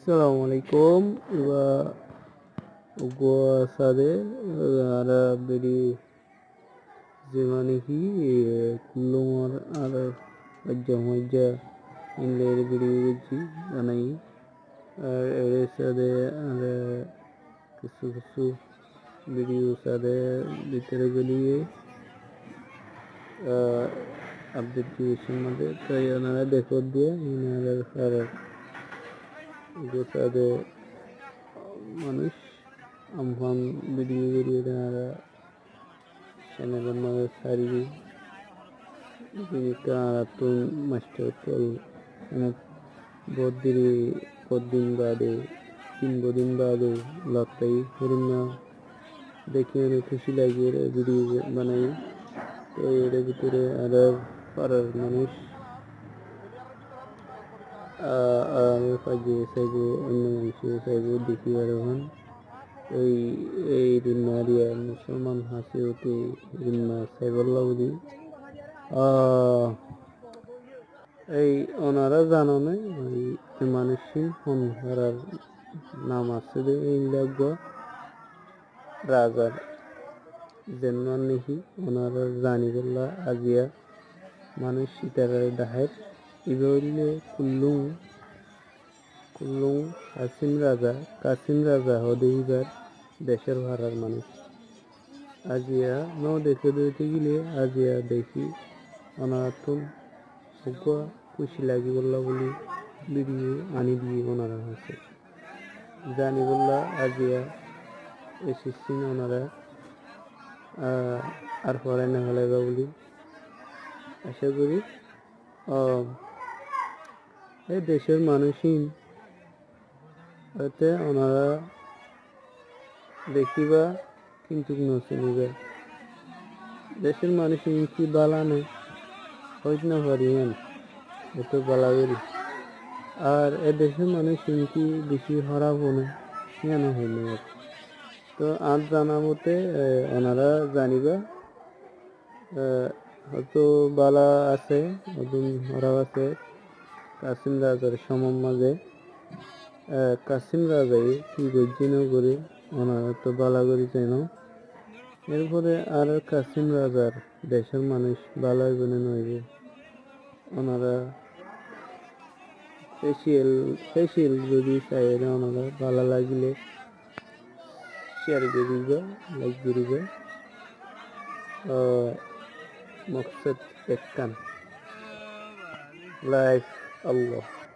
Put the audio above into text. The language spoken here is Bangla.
Assalamualaikum gua sade ara bedi zemanihi kullumar ara ajja inler bedi uji anai আর এর সাথে আর কিছু কিছু ভিডিও সাথে ভিতরে গলিয়ে আপডেট দিয়েছেন মধ্যে তাই ওনারা দেখো দিয়ে ওনারা গোসাদে মানুষ আমফান ভিডিও ভিডিও ওনারা চ্যানেলের মধ্যে সারি তুন মাস্টার তল বদিন বাদে 3 দিন বাদে লতাই হরিণা দেখে অনেক খুশি লাগে ভিডিও বানাই তো এর ভিতরে আর পাড়ার মানুষ পাইয়ে সাইবো অন্য মানুষ সাইবো দেখি আর হন এই রিন্নারিয়া মুসলমান হাসি হতে রিন্না সাইবল্লাউদি এই ওনারা জানো না ওই মানুষই ফোন করার নাম আছে যে এই লাগবো রাজার জেনমান নাকি ওনারা জানি বললা আজিয়া মানুষ সীতারা ডাহের ইবরিলে কুল্লুং কাসিম রাজা হদে ইবার দেশের ভাড়ার মানুষ আজিয়া দেখে দিতে গেলে আজিয়া দেখি ওনারা তো খুশি লাগি বললা বলি ভিডিও আনি দিয়ে ওনারা আছে জানি বললা আজিয়া এসেছেন ওনারা আর পরে না হলে বলি আশা করি এই দেশের মানুষই এতে ওনারা দেখিবা কিন্তু নচিনিবে দেশের মানুষ কি বালা নেই হইত না পারি এত বালা করি আর এ দেশের মানুষ কি বেশি হরাবো না কেন হইল তো আর জানা মতে ওনারা জানিবা হয়তো বালা আছে হরাব আছে কাসিম রাজার সমম মাঝে কাসিম রাজাই কি গজ্জিন করে ওনারা তো বালা করি চাই না এরপরে আর কাসিম রাজার দেশের মানুষ বালা বনে নইবে ওনারা ফেসিয়াল যদি চাই ওনারা বালা লাগিলে শেয়ার করিবে লাইক করিবে মকসদ একখান লাইফ আল্লাহ